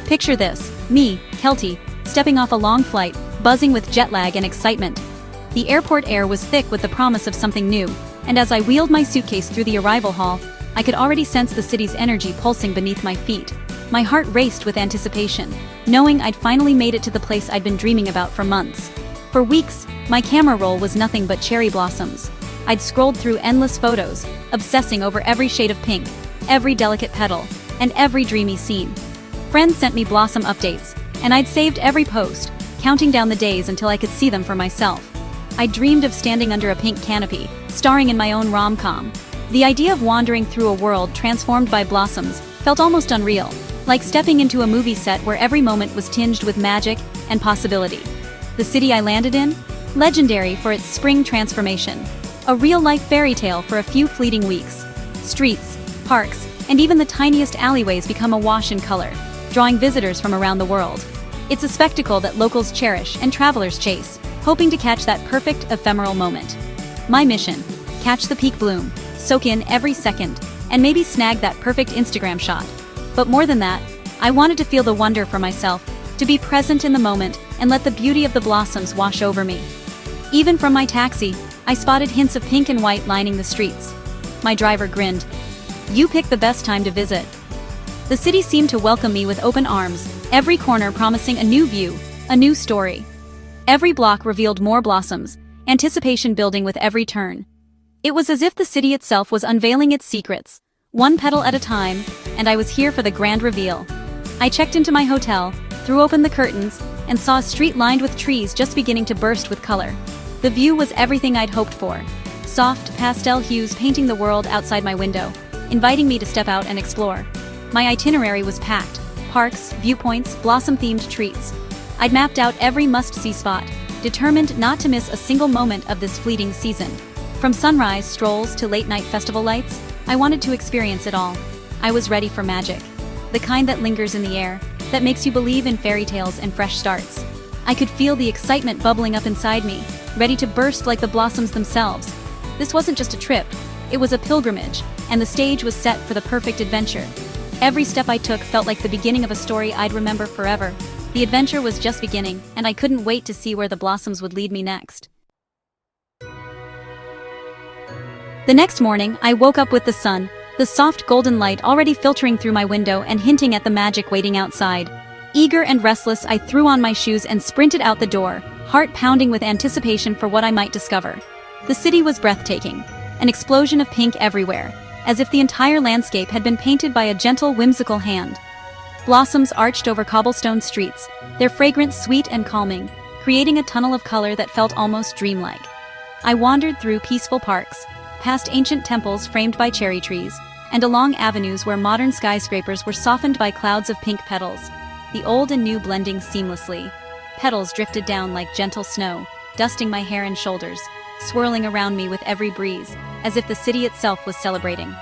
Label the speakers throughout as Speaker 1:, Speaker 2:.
Speaker 1: Picture this, me, Keltie, stepping off a long flight, buzzing with jet lag and excitement. The airport air was thick with the promise of something new, and as I wheeled my suitcase through the arrival hall, I could already sense the city's energy pulsing beneath my feet. My heart raced with anticipation, knowing I'd finally made it to the place I'd been dreaming about for months. For weeks, my camera roll was nothing but cherry blossoms. I'd scrolled through endless photos, obsessing over every shade of pink, every delicate petal, and every dreamy scene. Friends sent me blossom updates, and I'd saved every post, counting down the days until I could see them for myself. I dreamed of standing under a pink canopy, starring in my own rom-com. The idea of wandering through a world transformed by blossoms felt almost unreal, like stepping into a movie set where every moment was tinged with magic and possibility. The city I landed in? Legendary for its spring transformation. A real-life fairy tale for a few fleeting weeks. Streets, parks, and even the tiniest alleyways become awash in color, drawing visitors from around the world. It's a spectacle that locals cherish and travelers chase, hoping to catch that perfect ephemeral moment. My mission: catch the peak bloom, soak in every second, and maybe snag that perfect Instagram shot. But more than that, I wanted to feel the wonder for myself, to be present in the moment and let the beauty of the blossoms wash over me. Even from my taxi, I spotted hints of pink and white lining the streets. My driver grinned. "You picked the best time to visit." The city seemed to welcome me with open arms, every corner promising a new view, a new story. Every block revealed more blossoms, anticipation building with every turn. It was as if the city itself was unveiling its secrets, one petal at a time, and I was here for the grand reveal. I checked into my hotel, threw open the curtains, and saw a street lined with trees just beginning to burst with color. The view was everything I'd hoped for. Soft, pastel hues painting the world outside my window, inviting me to step out and explore. My itinerary was packed: parks, viewpoints, blossom-themed treats. I'd mapped out every must-see spot, determined not to miss a single moment of this fleeting season. From sunrise strolls to late-night festival lights, I wanted to experience it all. I was ready for magic. The kind that lingers in the air, that makes you believe in fairy tales and fresh starts. I could feel the excitement bubbling up inside me, ready to burst like the blossoms themselves. This wasn't just a trip, it was a pilgrimage, and the stage was set for the perfect adventure. Every step I took felt like the beginning of a story I'd remember forever. The adventure was just beginning, and I couldn't wait to see where the blossoms would lead me next. The next morning, I woke up with the sun, the soft golden light already filtering through my window and hinting at the magic waiting outside. Eager and restless, I threw on my shoes and sprinted out the door, heart pounding with anticipation for what I might discover. The city was breathtaking, an explosion of pink everywhere, as if the entire landscape had been painted by a gentle, whimsical hand. Blossoms arched over cobblestone streets, their fragrance sweet and calming, creating a tunnel of color that felt almost dreamlike. I wandered through peaceful parks, past ancient temples framed by cherry trees, and along avenues where modern skyscrapers were softened by clouds of pink petals, the old and new blending seamlessly. Petals drifted down like gentle snow, dusting my hair and shoulders, swirling around me with every breeze, as if the city itself was celebrating.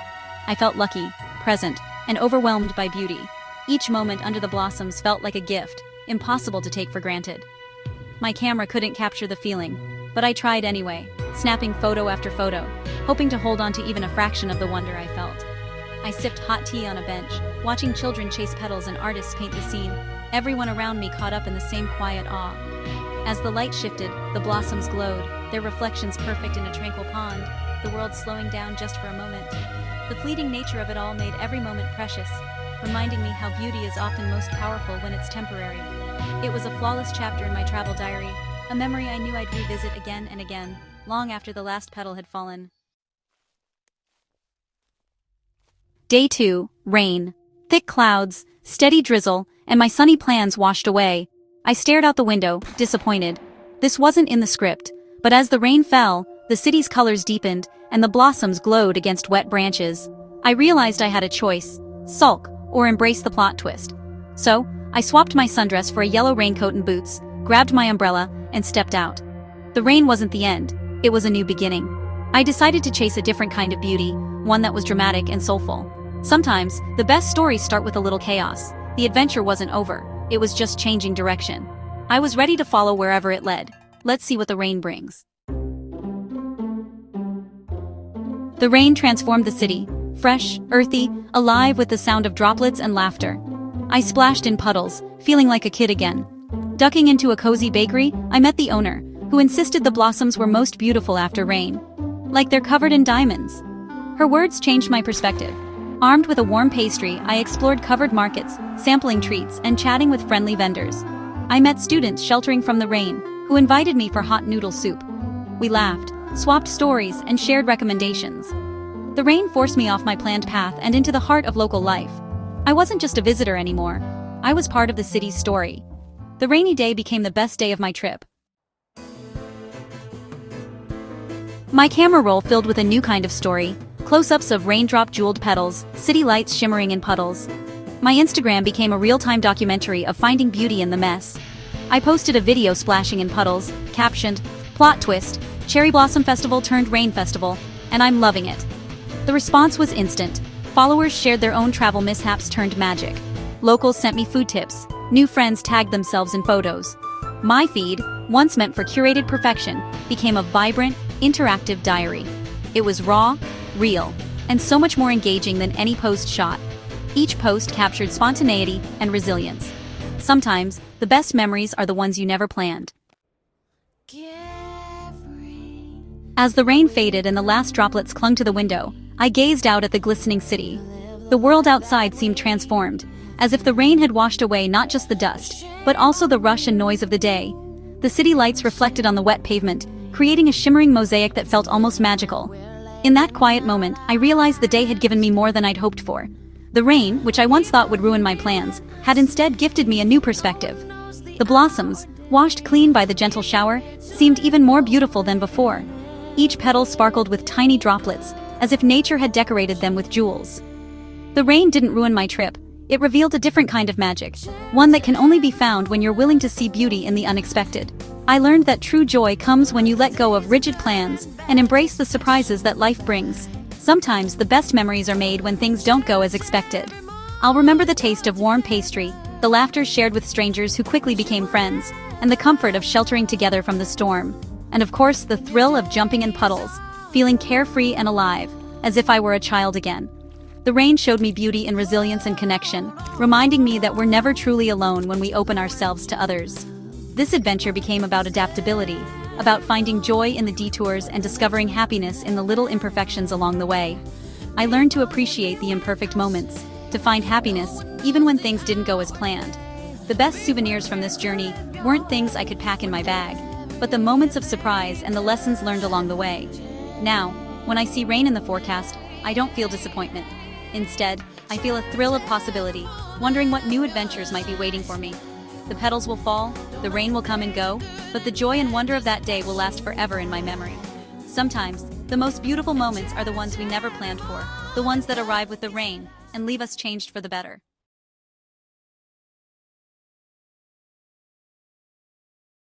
Speaker 1: I felt lucky, present, and overwhelmed by beauty. Each moment under the blossoms felt like a gift, impossible to take for granted. My camera couldn't capture the feeling, but I tried anyway, snapping photo after photo, hoping to hold on to even a fraction of the wonder I felt. I sipped hot tea on a bench, watching children chase petals and artists paint the scene, everyone around me caught up in the same quiet awe. As the light shifted, the blossoms glowed, their reflections perfect in a tranquil pond, the world slowing down just for a moment. The fleeting nature of it all made every moment precious, reminding me how beauty is often most powerful when it's temporary. It was a flawless chapter in my travel diary, a memory I knew I'd revisit again and again, long after the last petal had fallen. Day 2, rain. Thick clouds, steady drizzle, and my sunny plans washed away. I stared out the window, disappointed. This wasn't in the script, but as the rain fell, the city's colors deepened, and the blossoms glowed against wet branches. I realized I had a choice: sulk or embrace the plot twist. So, I swapped my sundress for a yellow raincoat and boots, grabbed my umbrella, and stepped out. The rain wasn't the end, it was a new beginning. I decided to chase a different kind of beauty, one that was dramatic and soulful. Sometimes, the best stories start with a little chaos. The adventure wasn't over, it was just changing direction. I was ready to follow wherever it led. Let's see what the rain brings. The rain transformed the city, fresh, earthy, alive with the sound of droplets and laughter. I splashed in puddles, feeling like a kid again. Ducking into a cozy bakery, I met the owner, who insisted the blossoms were most beautiful after rain. Like they're covered in diamonds. Her words changed my perspective. Armed with a warm pastry, I explored covered markets, sampling treats, and chatting with friendly vendors. I met students sheltering from the rain, who invited me for hot noodle soup. We laughed, swapped stories, and shared recommendations. The rain forced me off my planned path and into the heart of local life. I wasn't just a visitor anymore. I was part of the city's story. The rainy day became the best day of my trip. My camera roll filled with a new kind of story, close-ups of raindrop-jeweled petals, city lights shimmering in puddles. My Instagram became a real-time documentary of finding beauty in the mess. I posted a video splashing in puddles, captioned, "Plot twist, Cherry Blossom Festival turned Rain Festival, and I'm loving it." The response was instant. Followers shared their own travel mishaps turned magic. Locals sent me food tips. New friends tagged themselves in photos. My feed, once meant for curated perfection, became a vibrant, interactive diary. It was raw, real, and so much more engaging than any post shot. Each post captured spontaneity and resilience. Sometimes, the best memories are the ones you never planned. As the rain faded and the last droplets clung to the window, I gazed out at the glistening city. The world outside seemed transformed, as if the rain had washed away not just the dust, but also the rush and noise of the day. The city lights reflected on the wet pavement, creating a shimmering mosaic that felt almost magical. In that quiet moment, I realized the day had given me more than I'd hoped for. The rain, which I once thought would ruin my plans, had instead gifted me a new perspective. The blossoms, washed clean by the gentle shower, seemed even more beautiful than before. Each petal sparkled with tiny droplets, as if nature had decorated them with jewels. The rain didn't ruin my trip. It revealed a different kind of magic, one that can only be found when you're willing to see beauty in the unexpected. I learned that true joy comes when you let go of rigid plans and embrace the surprises that life brings. Sometimes the best memories are made when things don't go as expected. I'll remember the taste of warm pastry, the laughter shared with strangers who quickly became friends, and the comfort of sheltering together from the storm. And of course, the thrill of jumping in puddles, feeling carefree and alive, as if I were a child again. The rain showed me beauty in resilience and connection, reminding me that we're never truly alone when we open ourselves to others. This adventure became about adaptability, about finding joy in the detours and discovering happiness in the little imperfections along the way. I learned to appreciate the imperfect moments, to find happiness even when things didn't go as planned. The best souvenirs from this journey weren't things I could pack in my bag, but the moments of surprise and the lessons learned along the way. Now, when I see rain in the forecast, I don't feel disappointment. Instead, I feel a thrill of possibility, wondering what new adventures might be waiting for me. The petals will fall, the rain will come and go, but the joy and wonder of that day will last forever in my memory. Sometimes, the most beautiful moments are the ones we never planned for, the ones that arrive with the rain and leave us changed for the better.